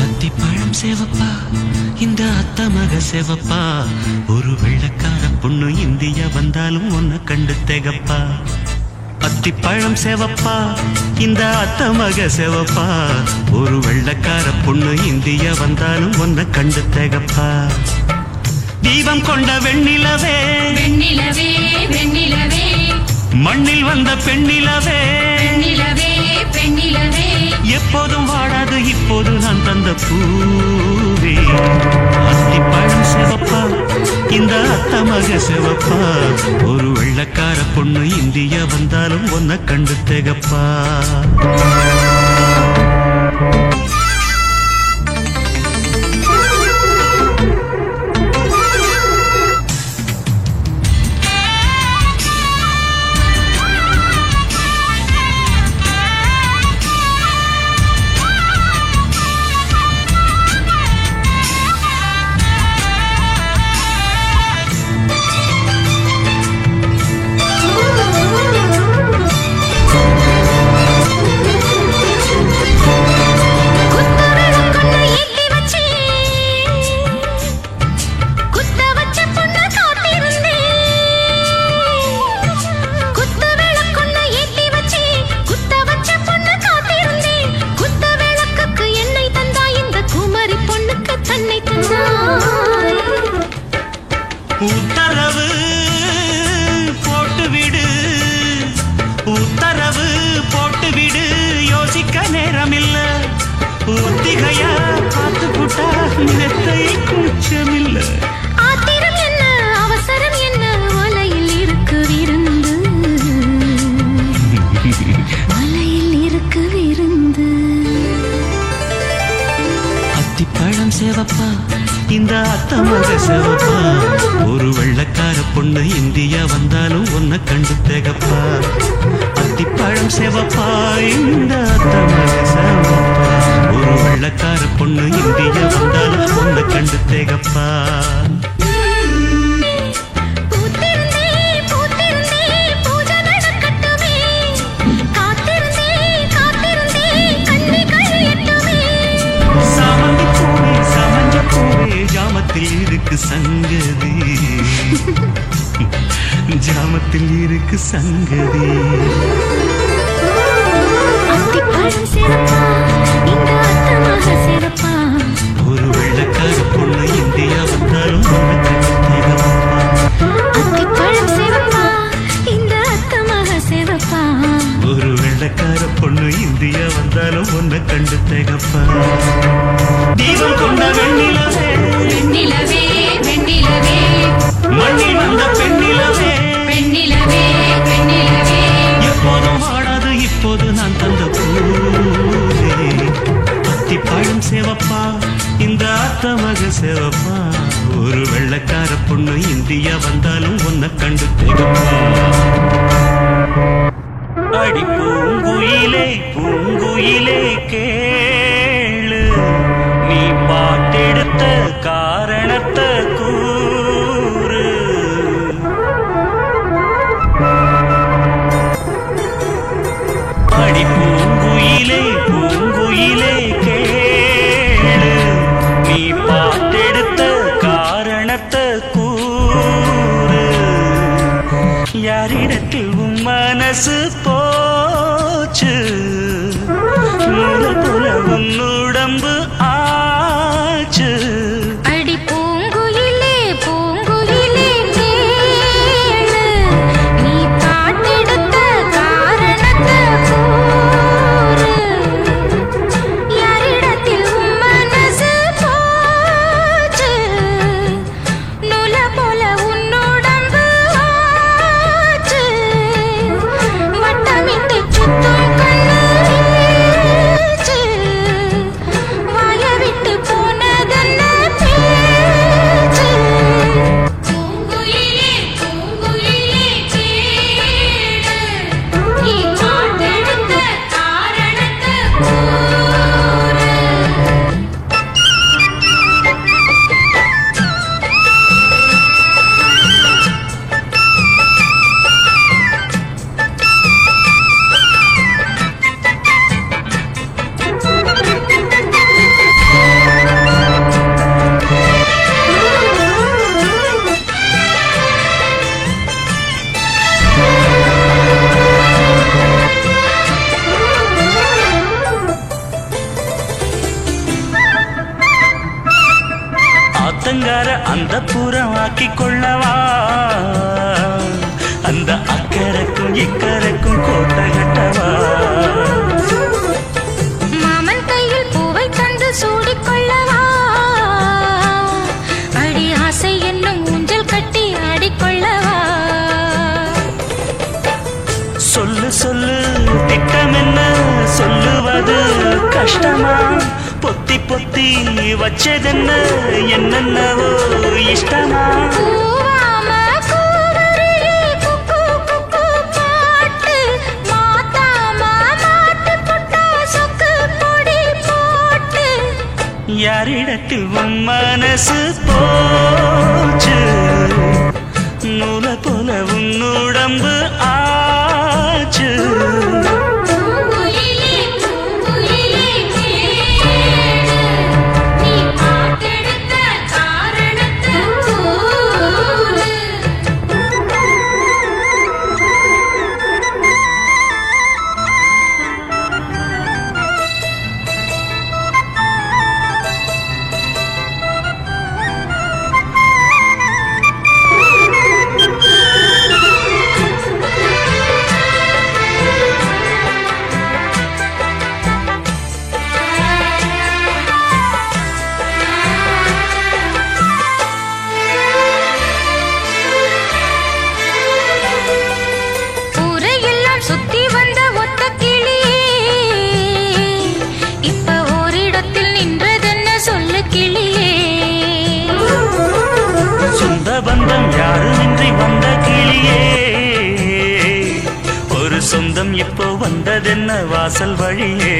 அத்திப்பழம் சேவப்பா இந்த அத்த மக சேவப்பா ஒரு வெள்ளக்கார பொண்ணு இந்தியா வந்தாலும் ஒன்ன கண்டு திகப்பா அத்திப்பழம் சேவப்பா இந்த அத்த மக சேவப்பா ஒரு வெள்ளக்கார பொண்ணு இந்தியா வந்தாலும் ஒன்ன கண்டு திகப்பா தீபம் கொண்ட வெண்ணிலவே வெண்ணிலவே வெண்ணிலவே மண்ணில் வந்த பெண்ணிலவே பெண்ணிலவே பெண்ணிலவே எப்போதும் வாடாது இப்போது நான் தந்த பூவே அத்திப்பழம் சேவப்பா இந்த அத்த மக சேவப்பா ஒரு வெள்ளக்கார பொண்ணு இந்தியா வந்தாலும் ஒன்ன கண்டு திகப்பா உத்தரவு போட்டுவிடு உத்தரவு போட்டுவிடு யோசிக்க நேரமில்ல ஒத்திகையா பார்த்து புட்டா நிலத்தை கூச்சமில்ல ஆத்திரம் என்ன அவசரம் என்ன வலையில் இருக்கு விருந்து வலையில் இருக்கு விருந்து அத்திப்பழம் சேவப்பா இந்த அத்த மக சேவப்பா ஒரு வெள்ளக்கார பொண்ணு இந்தியா வந்தாலும் ஒன்ன கண்டு திகப்பா அத்திப்பழம் சேவப்பா இந்த அத்த மக சேவப்பா ஒரு வெள்ளக்கார பொண்ணு இந்தியா வந்தாலும் ஒன்ன கண்டு திகப்பா ஜாமத்தில் இருக்கு சங்கதி ஜாமத்தில் இருக்கு சங்கதி அத்திப்பழம் சேவப்பா இந்த அத்த மக சேவப்பா ஒரு வெள்ளக்கார பொண்ணு இந்தியா வந்தாலும் அத்திப்பழம் சேவப்பா இந்த அத்த மக சேவப்பா ஒரு வெள்ளக்கார பொண்ணு இந்தியா வந்தாலும் ஒன்ன கண்டு திகப்பா தீபம் கொண்ட வெண்ணிலவே வெண்ணிலவே வெண்ணிலவே மண்ணில் வந்த பெண்ணிலவே பெண்ணிலவே பெண்ணிலவே எப்போதும் ஆடாது இப்போது நான் தந்த பூவே அத்திப்பழம் சேவப்பா இந்த அத்த மக சேவப்பா ஒரு வெள்ளக்கார பொண்ணு இந்தியா வந்தாலும் ஒன்ன கண்டு திகப்பா அடி பூங்குயிலே பூங்குயிலே கேளு நீ பாட்டெடுத்த காரணத்தை கூறு அடி பூங்குயிலே பூங்குயிலே கேளு நீ பாட்டெடுத்த காரணத்தை கூறு யாரிடத்தில் உன் மனசு போச்சு போல உன் உடம்பு ஆச்சு அடி பூங்குயிலே பூங்குயிலே கேளு நீ பாட்டெடுத்த காரணத்தை கூறு யாரிடத்தில் உன் மனசு போச்சு நூல போல உன் உடம்பு ஆச்சு வட்டமிட்டு சுத்தும் கண்ணு ஆத்தங்கார அந்த புறம் ஆக்கி கொள்ளவா அந்த அக்கறைக்கும் இக்கரைக்கும் கோட்டை கட்டவா மாமன் கையில் பூவை தந்து சூடிக்கொள்ளவா அடி ஆசை என்னும் ஊஞ்சல் கட்டி ஆடிக்கொள்ளவா சொல்லு சொல்லு திட்டம் என்ன சொல்லுவது கஷ்டமா பொத்தி பொத்தி வச்சதென்ன என்னென்னவோ இஷ்டமா பூவாம கூவருளி குக்கு குக்கு பாட்டு மாத்தாம மாட்டு புட்டா சொக்கு பொடி போட்டு யாரிடத்தில் உன் மனசு போச்சு நூல போல உன் உடம்பு ஆச்சு சுத்தி வந்த ஒத்த கிளியே இப்ப ஓரிடத்தில் நின்றதென்ன சொல்லு கிளியே சொந்த பந்தம் யாருமின்றி வந்த கிளியே ஒரு சொந்தம் இப்போ வந்ததென்ன வாசல் வழியே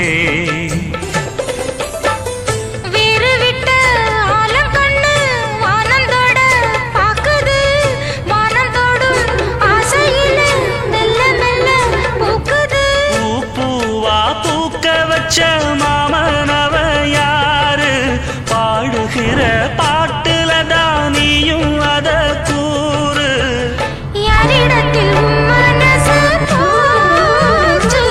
மாமனவ யாரு பாடுகிற பாட்டுல தானியும் அத கூறு யாரிடத்தில் மனசு போச்சு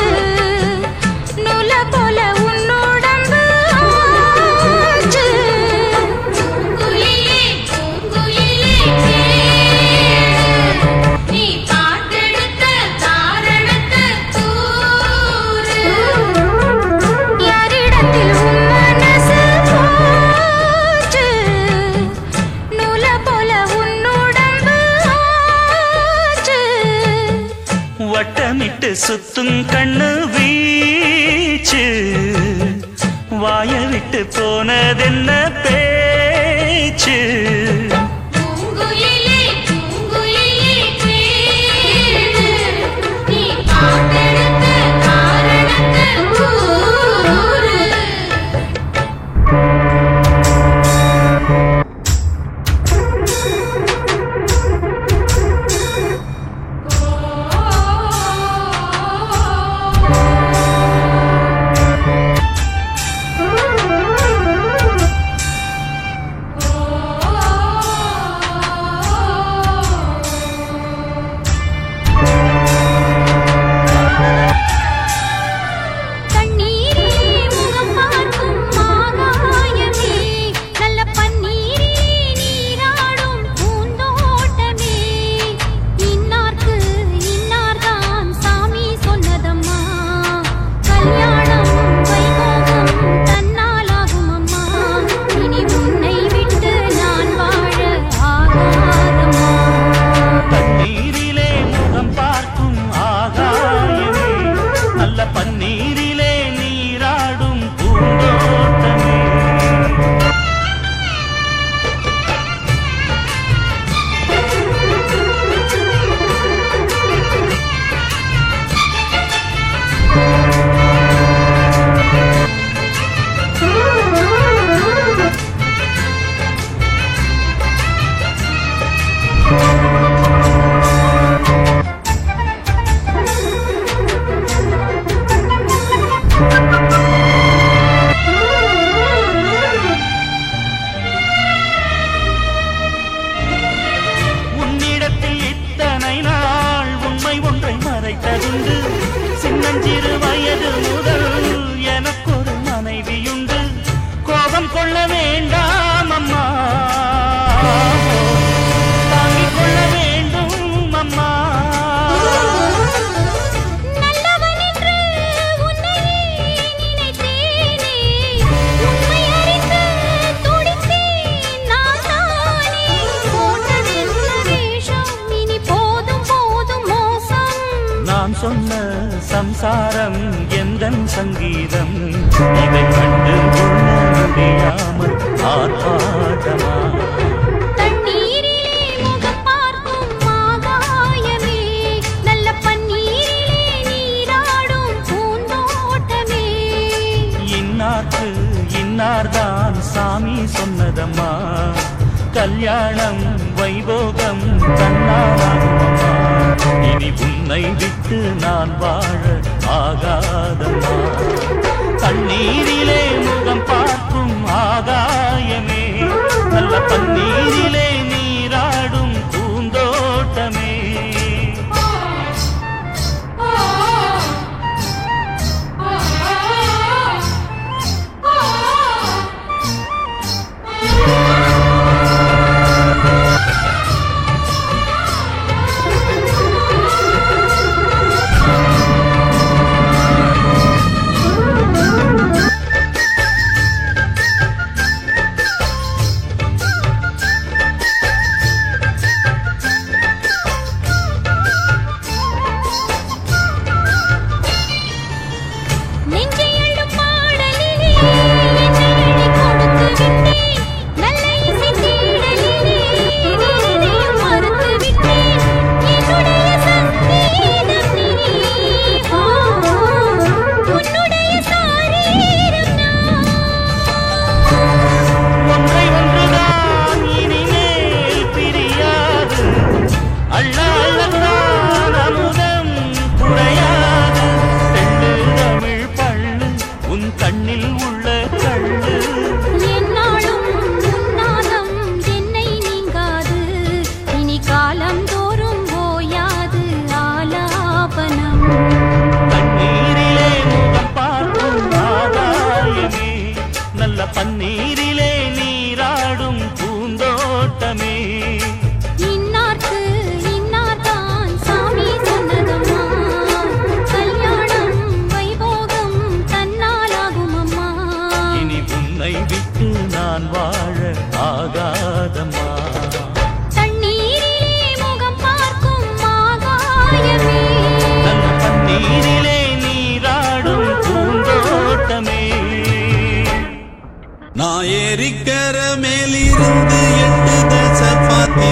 நூல போல உன்னோடம்பு ஆச்சு குயிலே குயிலே நீ பாட்டெடுத்த தாரணத்தை கூறு வட்டமிட்டு சுத்தும் கண்ணு வீச்சு வாய விட்டு போனதென்ன பேச்சு சொன்ன சம்சாரம் எந்தன் சங்கீதம் இதை கண்டு கொள்ள முடியாமல் ஆர்ப்பாட்டமா இன்னார்தான் சாமி சொன்னதம்மா கல்யாணம் வைபோகம் தன்னாலாகுமம்மா இனி உன்னை விட்டு நான் வாழ ஆகாதம்மா தண்ணீரிலே முகம் பார்க்கும் ஆகாயமே நல்ல பன்னீரிலே நீராடும் பூந்தோட்டமே கண்ணில் உள்ள கண்ணு என்னாலும் உன்னாதம் என்னை நீங்காது இனி காலம் தோறும் ஓயாது ஆலாபனம் தண்ணீரிலே முகம் பார்க்கும் ஆதாயமே நல்ல பன்னீரிலே நீராடும் பூந்தோட்டமே விட்டு நான் வாழ ஆகாதம்மா தண்ணீரிலே முகம் பார்க்கும் ஆகாயமே நல்ல பன்னீரிலே நீராடும் பூந்தோட்டமே நான் ஏரிக்கர மேலிருந்து 8 தசை பாத்தி